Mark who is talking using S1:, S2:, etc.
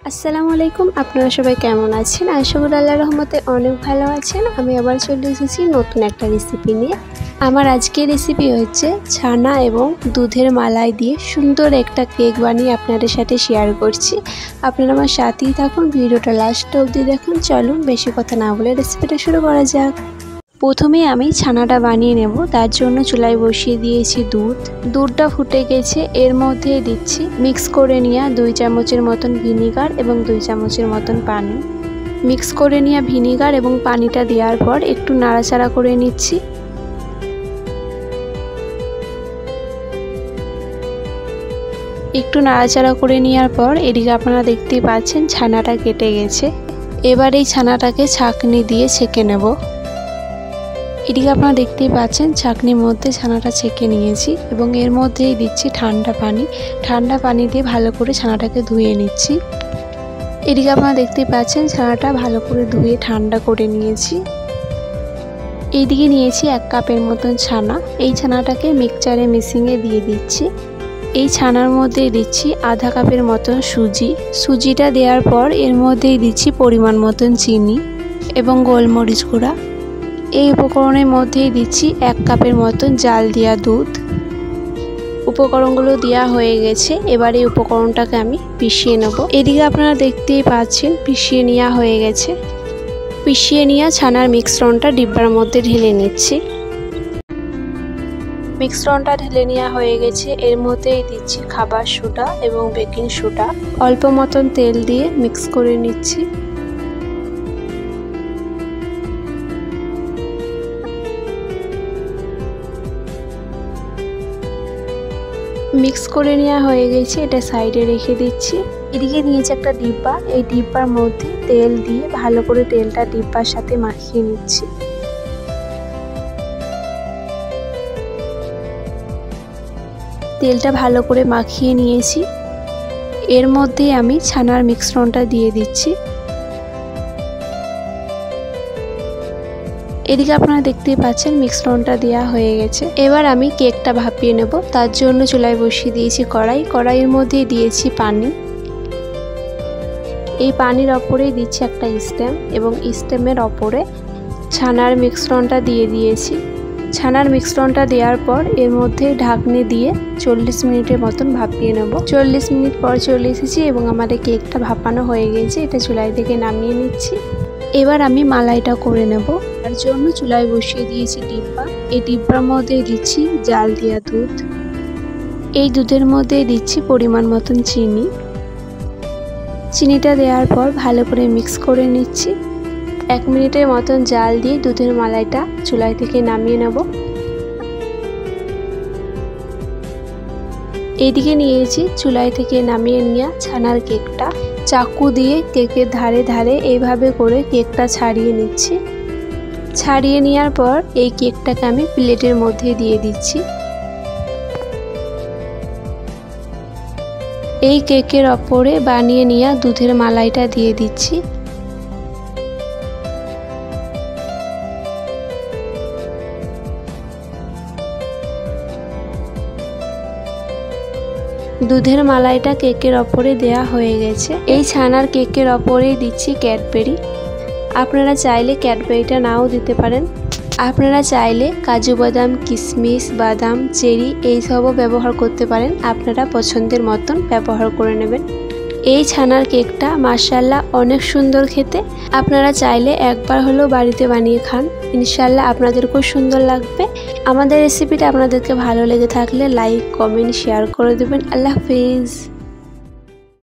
S1: আসসালামু আলাইকুম। আপনারা সবাই কেমন আছেন? আশা করি আল্লাহর রহমতে অনেক ভালো আছেন। আমি আবার চলে এসেছি নতুন একটা রেসিপি নিয়ে। আমার আজকের রেসিপি হচ্ছে ছানা এবং দুধের মালাই দিয়ে সুন্দর একটা কেক বানিয়ে আপনাদের সাথে শেয়ার করছি। আপনারা আমার সাথেই থাকুন, ভিডিওটা লাস্ট অবধি দেখুন। চলুন বেশি কথা না বলে রেসিপিটা শুরু করা যাক। প্রথমে আমি ছানাটা বানিয়ে নেব। তার জন্য চুলায় বসিয়ে দিয়েছি দুধটা ফুটে গেছে। এর মধ্যে দিচ্ছি মিক্স করে নেওয়া 2 চামচের মতন ভিনিগার এবং 2 চামচের মতন পানি। মিক্স করে নেওয়া ভিনিগার এবং পানিটা দেওয়ার পর একটু নাড়াচাড়া করে নিচ্ছি। একটু নাড়াচাড়া করে নেওয়ার পর এদিকে আপনারা দেখতেই পাচ্ছেন ছানাটা কেটে গেছে। এবার এই ছানাটাকে ছাঁকনি দিয়ে ছেঁকে নেব। এদিকে আপনারা দেখতেই পাচ্ছেন ছাঁকনির মধ্যে ছানাটা ছেঁকে নিয়েছি এবং এর মধ্যেই দিচ্ছি ঠান্ডা পানি দিয়ে ভালো করে ছানাটাকে ধুয়ে নিচ্ছি। এদিকে আপনারা দেখতেই পাচ্ছেন ছানাটা ভালো করে ধুয়ে ঠান্ডা করে নিয়েছি। এইদিকে নিয়েছি 1 কাপের মতন ছানা। এই ছানাটাকে মিক্সচারে মেশিনে দিয়ে দিচ্ছি। এই ছানার মধ্যে দিচ্ছি আধা কাপের মতন সুজিটা দেওয়ার পর এর মধ্যেই দিচ্ছি পরিমাণ মতন চিনি এবং গোলমরিচ গুঁড়া। এই উপকরণের মধ্যেই দিচ্ছি 1 কাপের মতন জাল দেওয়া দুধ। উপকরণগুলো দেওয়া হয়ে গেছে। এবার এই উপকরণটাকে আমি পিষিয়ে নেব। এদিকে আপনারা দেখতেই পাচ্ছেন পিষিয়ে নেওয়া হয়ে গেছে। পিষিয়ে নেওয়া ছানার মিশ্রণটা ডিব্বার মধ্যে ঢেলে নিচ্ছি। মিশ্রণটা ঢেলে নেওয়া হয়ে গেছে। এর মধ্যেই দিচ্ছি খাবার সোডা এবং বেকিং সোডা। অল্প মতন তেল দিয়ে মিক্স করে নিচ্ছি। মিক্স করে নেওয়া হয়ে গেছে। এটা সাইডে রেখে দিচ্ছি। এদিকে নিয়েছি একটা ডিব্বা। এই ডিব্বার মধ্যে তেল দিয়ে ভালো করে তেলটা ডিব্বার সাথে মাখিয়ে নিচ্ছি। তেলটা ভালো করে মাখিয়ে নিয়েছি। এর মধ্যে আমি ছানার মিশ্রণটা দিয়ে দিচ্ছি। এদিকে আপনারা দেখতেই পাচ্ছেন মিশ্রণটা দেওয়া হয়ে গেছে। এবার আমি কেকটা ভাপিয়ে নেব। তার জন্য চুলায় বসিয়ে দিয়েছি কড়াইয়ের মধ্যে দিয়েছি পানি। এই পানির ওপরেই দিচ্ছি একটা স্টেম এবং স্টেমের ওপরে ছানার মিশ্রণটা দিয়ে দিয়েছি। ছানার মিশ্রণটা দেওয়ার পর এর মধ্যে ঢাকনি দিয়ে 40 মিনিটের মতন ভাপিয়ে নেব। 40 মিনিট পর চলে এসেছি এবং আমাদের কেকটা ভাপানো হয়ে গেছে। এটা চুলাই থেকে নামিয়ে নিচ্ছি। এবার আমি মালাইটা করে নেব। তার জন্য চুলায় বসিয়ে দিয়েছি ডিব্বা। এই ডিব্বার মধ্যে দিচ্ছি জাল দেওয়া দুধ। এই দুধের মধ্যে দিচ্ছি পরিমাণ মতন চিনিটা দেওয়ার পর ভালো করে মিক্স করে নিচ্ছি। 1 মিনিটের মতন জাল দিয়ে দুধের মালাইটা চুলাই থেকে নামিয়ে নেব। এইদিকে নিয়েছি চুলাই থেকে নামিয়ে নেওয়া ছানার কেকটা। চাকু দিয়ে কেকের ধারে ধারে এইভাবে করে কেকটা ছাড়িয়ে নিচ্ছি। ছাড়িয়ে নেওয়ার পর এই কেকটাকে আমি প্লেটের মধ্যে দিয়ে দিচ্ছি। এই কেকের ওপরে বানিয়ে নেওয়া দুধের মালাইটা দিয়ে দিচ্ছি। দুধের মালাইটা কেকের ওপরে দেয়া হয়ে গেছে। এই ছানার কেকের ওপরেই দিচ্ছি ক্যাডবেরি। আপনারা চাইলে ক্যাডবেরিটা নাও দিতে পারেন। আপনারা চাইলে কাজু বাদাম, কিশমিশ, বাদাম, চেরি এইসবও ব্যবহার করতে পারেন। আপনারা পছন্দের মতন ব্যবহার করে নেবেন। এই ছানার কেকটা মাশাআল্লাহ অনেক সুন্দর খেতে। আপনারা চাইলে একবার হলেও বাড়িতে বানিয়ে খান, ইনশাআল্লাহ আপনাদের খুব সুন্দর লাগবে। আমাদের রেসিপিটা আপনাদেরকে ভালো লেগে থাকলে লাইক, কমেন্ট, শেয়ার করে দেবেন। আল্লাহ হাফেজ।